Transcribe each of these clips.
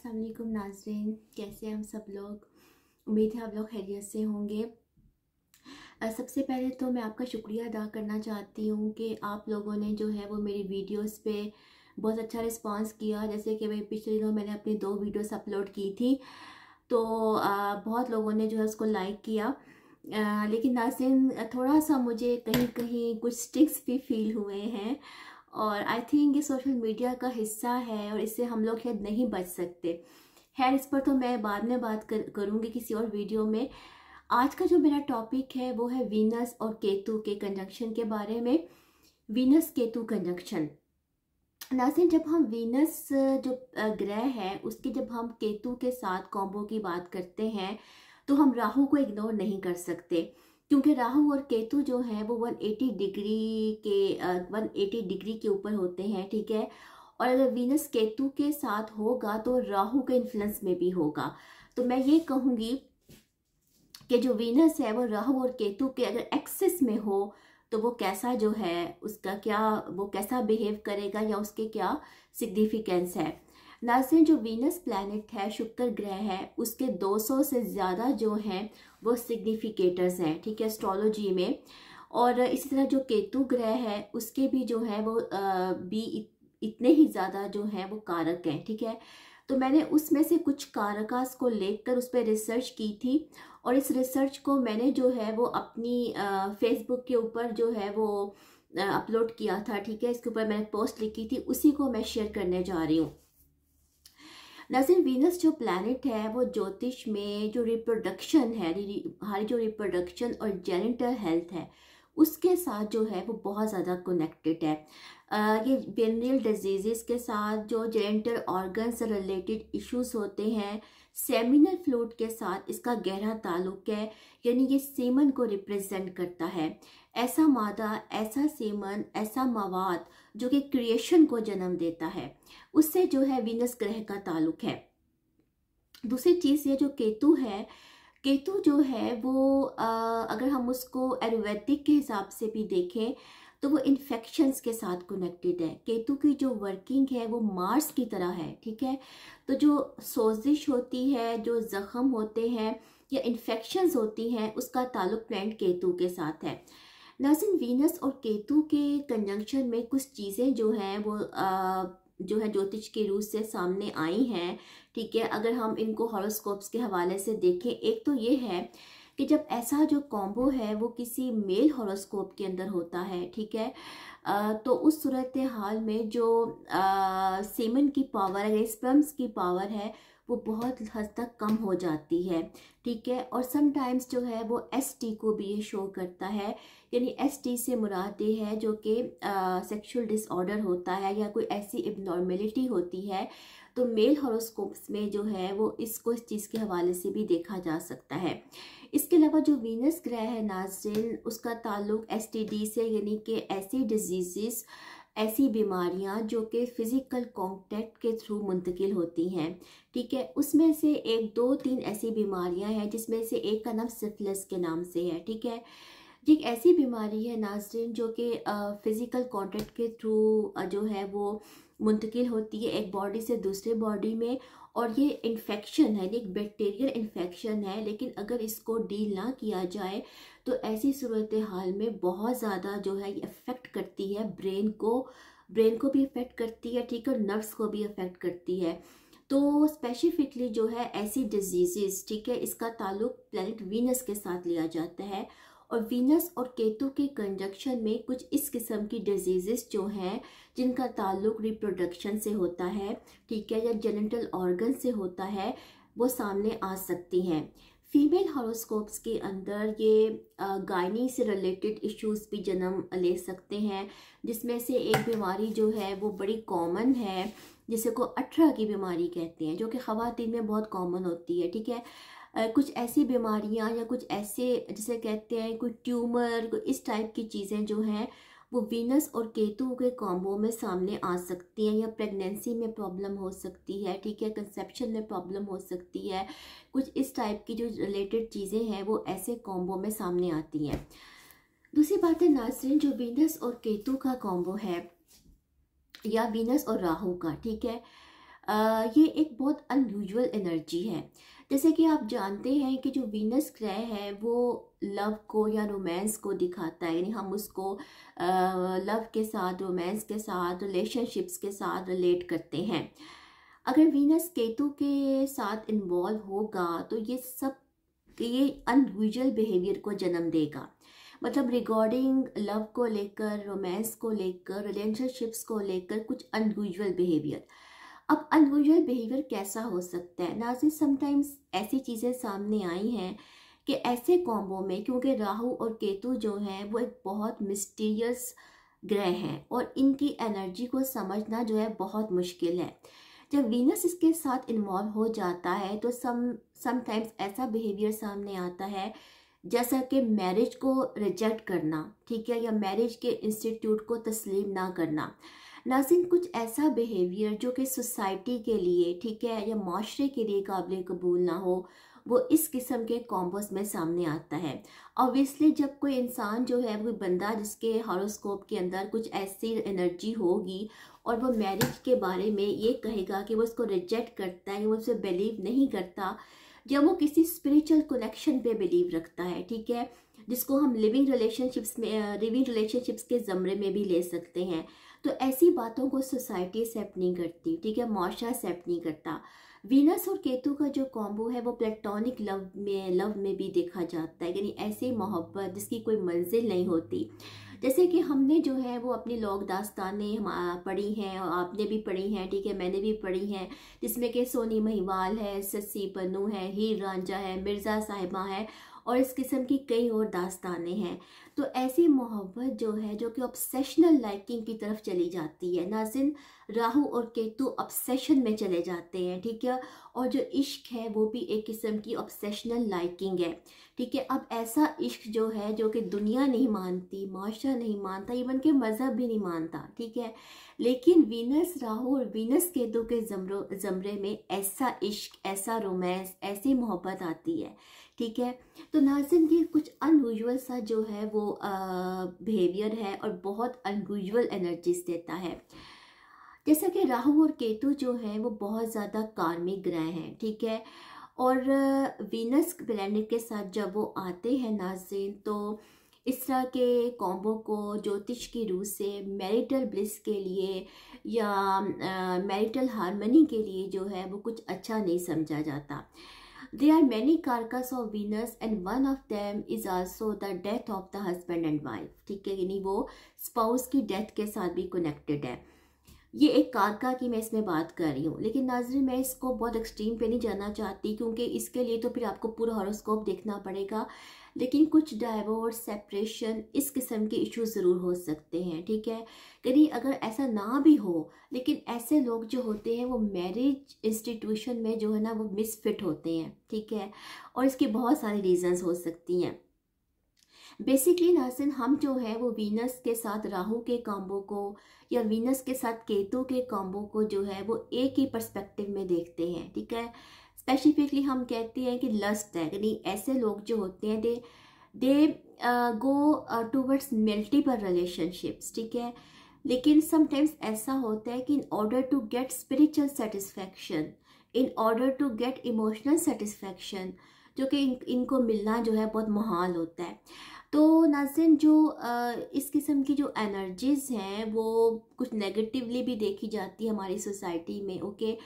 अस्सलाम वालेकुम नाज़रीन, कैसे हैं हम सब लोग। उम्मीद है आप लोग खैरियत से होंगे। सबसे पहले तो मैं आपका शुक्रिया अदा करना चाहती हूँ कि आप लोगों ने जो है वो मेरी वीडियोस पे बहुत अच्छा रिस्पांस किया। जैसे कि भाई पिछले दिनों मैंने अपनी 2 वीडियोस अपलोड की थी, तो बहुत लोगों ने जो है उसको लाइक किया। लेकिन नाज़रीन, थोड़ा सा मुझे कहीं कहीं कुछ स्टिक्स भी फील हुए हैं और आई थिंक ये सोशल मीडिया का हिस्सा है और इससे हम लोग शायद नहीं बच सकते। खैर, इस पर तो मैं बाद में बात करूँगी किसी और वीडियो में। आज का जो मेरा टॉपिक है वो है वीनस और केतु के कंजंक्शन के बारे में। Venus Ketu conjunction. नाज़रीन, जब हम वीनस जो ग्रह है उसके जब हम केतु के साथ कॉम्बो की बात करते हैं तो हम राहु को इग्नोर नहीं कर सकते, क्योंकि राहु और केतु जो है वो 180 डिग्री के ऊपर होते हैं, ठीक है। और अगर वीनस केतु के साथ होगा तो राहु के इन्फ्लुएंस में भी होगा। तो मैं ये कहूँगी कि जो वीनस है वो राहु और केतु के अगर एक्सिस में हो तो वो कैसा जो है उसका क्या, वो कैसा बिहेव करेगा या उसके क्या सिग्निफिकेंस है। नाज़रीन, जो वीनस प्लैनेट है, शुक्र ग्रह है, उसके 200 से ज़्यादा जो हैं वो सिग्निफिकेटर्स हैं, ठीक है, एस्ट्रोलॉजी में। और इसी तरह जो केतु ग्रह है उसके भी जो है वो इतने ही ज़्यादा जो हैं वो कारक हैं, ठीक है। तो मैंने उसमें से कुछ कारकास को लेकर उस पर रिसर्च की थी और इस रिसर्च को मैंने जो है वो अपनी फेसबुक के ऊपर जो है वो अपलोड किया था, ठीक है। इसके ऊपर मैंने पोस्ट लिखी थी, उसी को मैं शेयर करने जा रही हूँ। नाज़रीन, वीनस जो प्लैनेट है वो ज्योतिष में जो रिप्रोडक्शन है, हमारी जो रिप्रोडक्शन और जेनिटल हेल्थ है उसके साथ जो है वो बहुत ज़्यादा कनेक्टेड है। ये वेनियल डिजीज़ के साथ जो जेनिटल ऑर्गन से रिलेटेड इश्यूज होते हैं, सेमिनल फ्लूइड के साथ इसका गहरा ताल्लुक है। यानी ये सेमन को रिप्रेजेंट करता है। ऐसा मादा, ऐसा सेमन, ऐसा मवाद जो कि क्रिएशन को जन्म देता है, उससे जो है वीनस ग्रह का ताल्लुक है। दूसरी चीज़ ये जो केतु है, केतु जो है वो अगर हम उसको आयुर्वेदिक के हिसाब से भी देखें तो वो इन्फेक्शंस के साथ कनेक्टेड है। केतु की जो वर्किंग है वो मार्स की तरह है, ठीक है। तो जो सोजिश होती है, जो जख्म होते हैं या इन्फेक्शंस होती हैं, उसका ताल्लुक प्लैनेट केतु के साथ है। नाज़रीन, वीनस और केतु के कंजंक्शन में कुछ चीज़ें जो हैं वो जो है ज्योतिष के रूप से सामने आई हैं, ठीक है। अगर हम इनको हॉरोस्कोप्स के हवाले से देखें, एक तो ये है कि जब ऐसा जो कॉम्बो है वो किसी मेल हॉरोस्कोप के अंदर होता है, ठीक है, तो उस सूरत हाल में जो सेमन की पावर है, स्पर्म्स की पावर है, वो बहुत हद तक कम हो जाती है, ठीक है। और समटाइम्स जो है वो एसटी को भी ये शो करता है। यानी एसटी से मुराद ये है जो कि सेक्सुअल डिसऑर्डर होता है या कोई ऐसी इबनॉर्मेलिटी होती है। तो मेल हॉरोस्कोप्स में जो है वो इसको इस चीज़ के हवाले से भी देखा जा सकता है। इसके अलावा जो वीनस ग्रह है नाज़रीन, उसका ताल्लुक एसटीडी से, यानी कि ऐसी डिजीज़, ऐसी बीमारियां जो कि फ़िज़िकल कांटेक्ट के थ्रू मुंतकिल होती हैं, ठीक है। उसमें से 1, 2, 3 ऐसी बीमारियां हैं जिसमें से एक का नाम सिफिलिस के नाम से है, ठीक है। ये एक ऐसी बीमारी है नाज़रीन जो कि फ़िज़िकल कांटेक्ट के थ्रू जो है वो मुंतकिल होती है एक बॉडी से दूसरे बॉडी में। और ये इन्फेक्शन है, एक बैक्टीरियल इन्फेक्शन है, लेकिन अगर इसको डील ना किया जाए तो ऐसी सूरत हाल में बहुत ज़्यादा जो है ये अफेक्ट करती है ब्रेन को भी अफेक्ट करती है, ठीक है, नर्व्स को भी अफेक्ट करती है। तो स्पेसिफिकली जो है ऐसी डिजीज़, ठीक है, इसका ताल्लुक प्लैनेट वीनस के साथ लिया जाता है। और वीनस और केतु के कंजंक्शन में कुछ इस किस्म की डिजीज़ जो हैं जिनका ताल्लुक रिप्रोडक्शन से होता है, ठीक है, या जेनिटल ऑर्गन से होता है, वो सामने आ सकती हैं। फीमेल हॉरोस्कोप्स के अंदर ये गायनी से रिलेटेड इश्यूज भी जन्म ले सकते हैं, जिसमें से एक बीमारी जो है वो बड़ी कॉमन है, जिसे को 18 की बीमारी कहते हैं, जो कि ख़वातीन में बहुत कॉमन होती है, ठीक है। कुछ ऐसी बीमारियां या कुछ ऐसे जिसे कहते हैं कोई ट्यूमर, कोई इस टाइप की चीज़ें जो हैं वो वीनस और केतु के कॉम्बो में सामने आ सकती हैं, या प्रेगनेंसी में प्रॉब्लम हो सकती है, ठीक है, कंसेप्शन में प्रॉब्लम हो सकती है। कुछ इस टाइप की जो रिलेटेड चीज़ें हैं वो ऐसे कॉम्बो में सामने आती हैं। दूसरी बात है नाज़रीन, जो वीनस और केतु का कॉम्बो है या वीनस और राहु का, ठीक है, ये एक बहुत अनयूजुअल एनर्जी है। जैसे कि आप जानते हैं कि जो वीनस ग्रह है वो लव को या रोमांस को दिखाता है, यानी हम उसको लव के साथ, रोमांस के साथ, रिलेशनशिप्स के साथ रिलेट करते हैं। अगर वीनस केतु के साथ इन्वॉल्व होगा तो ये अनयूजुअल बिहेवियर को जन्म देगा। मतलब रिगार्डिंग लव को लेकर, रोमांस को लेकर, रिलेशनशिप्स को लेकर कुछ अनयूजुअल बिहेवियर। अब अनयूजुअल बिहेवियर कैसा हो सकता है नाज़िर? समटाइम्स ऐसी चीज़ें सामने आई हैं कि ऐसे कॉम्बो में, क्योंकि राहु और केतु जो हैं वो एक बहुत मिस्टीरियस ग्रह हैं और इनकी एनर्जी को समझना जो है बहुत मुश्किल है। जब वीनस इसके साथ इन्वॉल्व हो जाता है तो समटाइम्स ऐसा बिहेवियर सामने आता है जैसा कि मैरिज को रिजेक्ट करना, ठीक है, या मैरिज के इंस्टीट्यूट को तस्लीम ना करना। नाज़रीन, कुछ ऐसा बिहेवियर जो कि सोसाइटी के लिए, ठीक है, या माशरे के लिए काबिल कबूल ना हो, वो इस किस्म के कॉम्बोस में सामने आता है। ऑब्वियसली जब कोई इंसान जो है, कोई बंदा जिसके हॉरोस्कोप के अंदर कुछ ऐसी एनर्जी होगी और वो मैरिज के बारे में ये कहेगा कि वो उसको रिजेक्ट करता है, वो उसे बिलीव नहीं करता, जब वो किसी स्पिरिचुअल कनेक्शन पे बिलीव रखता है, ठीक है, जिसको हम लिविंग रिलेशनशिप्स के ज़मरे में भी ले सकते हैं, तो ऐसी बातों को सोसाइटी एक्सेप्ट नहीं करती, ठीक है, माशरा एक्सेप्ट नहीं करता। वीनस और केतु का जो कॉम्बो है वो प्लेटोनिक लव में भी देखा जाता है, यानी ऐसी मोहब्बत जिसकी कोई मंजिल नहीं होती। जैसे कि हमने जो है वो अपनी लोक दास्तानें पढ़ी हैं और आपने भी पढ़ी हैं, ठीक है, मैंने भी पढ़ी हैं, जिसमें कि सोनी महिवाल है, सस्सी पन्नू है, हीर रांझा है, मिर्ज़ा साहिबा है और इस किस्म की कई और दास्तानें हैं। तो ऐसी मोहब्बत जो है, जो कि ऑब्सेशनल लाइकिंग की तरफ चली जाती है। नाज़रीन, राहु और केतु ऑब्सेशन में चले जाते हैं, ठीक है, और जो इश्क है वो भी एक किस्म की ऑब्सेशनल लाइकिंग है, ठीक है। अब ऐसा इश्क जो है, जो कि दुनिया नहीं मानती, माशरा नहीं मानता, इवन के मज़हब भी नहीं मानता, ठीक है, लेकिन वीनस राहु और वीनस केतु के ज़मरे में ऐसा इश्क, ऐसा रोमांस, ऐसी मोहब्बत आती है, ठीक है। तो नाज़रीन, ये कुछ अनयूजुअल सा जो है वो बिहेवियर है और बहुत अनयूजुअल एनर्जीज देता है। जैसा कि राहु और केतु जो हैं वो बहुत ज़्यादा कार्मिक ग्रह हैं, ठीक है, और वीनस प्लैनेट के साथ जब वो आते हैं नाज़रीन, तो इस तरह के कॉम्बो को ज्योतिष की रूह से मैरिटल ब्लिस के लिए या मैरिटल हार्मनी के लिए जो है वो कुछ अच्छा नहीं समझा जाता। There are many carcass of Venus and one of them is also the death of the husband and wife, ठीक है, यानी वो स्पाउस की डेथ के साथ भी कनेक्टेड है। ये एक कारका की मैं इसमें बात कर रही हूँ, लेकिन नाज़रीन मैं इसको बहुत एक्सट्रीम पे नहीं जाना चाहती, क्योंकि इसके लिए तो फिर आपको पूरा हॉरोस्कोप देखना पड़ेगा। लेकिन कुछ डाइवोर्स, सेपरेशन, इस किस्म के इश्यूज ज़रूर हो सकते हैं, ठीक है। कहीं अगर ऐसा ना भी हो, लेकिन ऐसे लोग जो होते हैं वो मैरिज इंस्टीट्यूशन में जो है ना वो मिसफिट होते हैं, ठीक है, और इसकी बहुत सारी रीजंस हो सकती हैं। बेसिकली नाज़रीन, हम जो है वो वीनस के साथ राहु के कॉम्बो को या वीनस के साथ केतु के कॉम्बो को जो है वो एक ही पर्सपेक्टिव में देखते हैं, ठीक है। स्पेसिफिकली हम कहते हैं कि लस्ट है, यानी ऐसे लोग जो होते हैं they go towards multiple relationships, ठीक है, लेकिन समटाइम्स ऐसा होता है कि in order to get spiritual satisfaction, in order to get emotional satisfaction, जो कि इनको मिलना जो है बहुत मुहाल होता है। तो नाज़रीन, जो इस किस्म की जो एनर्जीज हैं वो कुछ नेगेटिवली भी देखी जाती है हमारी सोसाइटी में, ओके,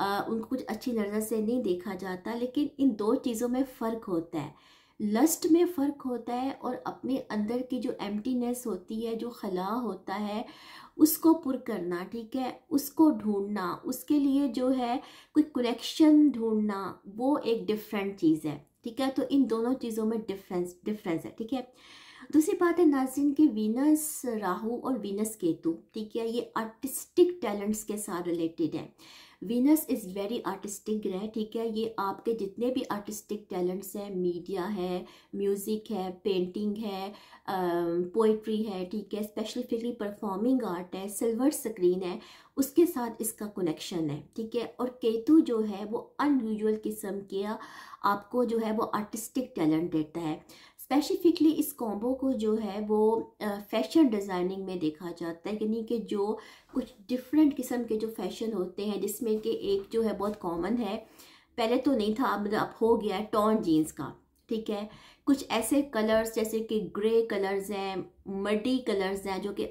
उनको कुछ अच्छी नज़र से नहीं देखा जाता, लेकिन इन दो चीज़ों में फ़र्क होता है। लस्ट में फ़र्क होता है और अपने अंदर की जो एम्प्टीनेस होती है, जो खला होता है, उसको पुर करना, ठीक है, उसको ढूंढना, उसके लिए जो है कोई कनेक्शन ढूंढना, वो एक डिफरेंट चीज़ है, ठीक है। तो इन दोनों चीज़ों में डिफरेंस है, ठीक है। दूसरी बात है नाज़रीन की वीनस राहु और वीनस केतु, ठीक है, ये आर्टिस्टिक टैलेंट्स के साथ रिलेटेड है। वीनस इज़ वेरी आर्टिस्टिक ग्रह, ठीक है, ये आपके जितने भी आर्टिस्टिक टैलेंट्स हैं, मीडिया है, म्यूज़िक है, पेंटिंग है, पोइट्री है, ठीक है, स्पेसिफिकली परफॉर्मिंग आर्ट है, सिल्वर स्क्रीन है, उसके साथ इसका कनेक्शन है, ठीक है। और केतु जो है वो अनयूजुअल किस्म के आपको जो है वो आर्टिस्टिक टैलेंट देता है। स्पेसिफिकली इस कॉम्बो को जो है वो फैशन डिज़ाइनिंग में देखा जाता है, यानी कि जो कुछ डिफरेंट किस्म के जो फैशन होते हैं, जिसमें कि एक जो है बहुत कॉमन है, पहले तो नहीं था, अब हो गया है, टॉन जीन्स का। ठीक है, कुछ ऐसे कलर्स जैसे कि ग्रे कलर्स हैं, मडी कलर्स हैं जो कि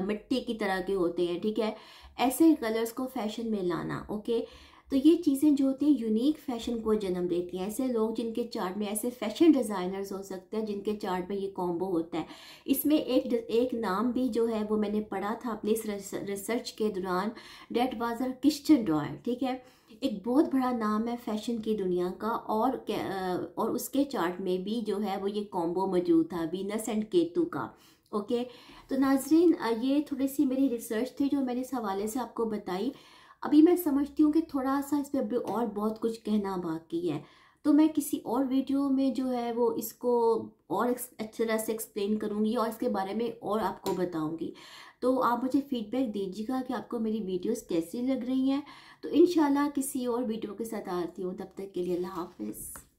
मिट्टी की तरह के होते हैं। ठीक है, ऐसे कलर्स को फैशन में लाना। ओके, तो ये चीज़ें जो होती हैं यूनिक फैशन को जन्म देती हैं। ऐसे लोग जिनके चार्ट में, ऐसे फैशन डिज़ाइनर्स हो सकते हैं जिनके चार्ट में ये कॉम्बो होता है। इसमें एक नाम भी जो है वो मैंने पढ़ा था अपनी इस रिसर्च के दौरान, डेट वाज क्रिश्चियन डॉयर। ठीक है, एक बहुत बड़ा नाम है फैशन की दुनिया का, और उसके चार्ट में भी जो है वो ये कॉम्बो मौजूद था, वीनस एंड केतु का। ओके, तो नाजरीन, ये थोड़ी सी मेरी रिसर्च थी जो मैंने इस हवाले से आपको बताई। अभी मैं समझती हूँ कि थोड़ा सा इस पर और बहुत कुछ कहना बाकी है, तो मैं किसी और वीडियो में जो है वो इसको और अच्छी तरह से एक्सप्लेन करूँगी और इसके बारे में और आपको बताऊँगी। तो आप मुझे फीडबैक दीजिएगा कि आपको मेरी वीडियोस कैसी लग रही हैं। तो इंशाल्लाह किसी और वीडियो के साथ आती हूँ, तब तक के लिए अल्लाह हाफिज़।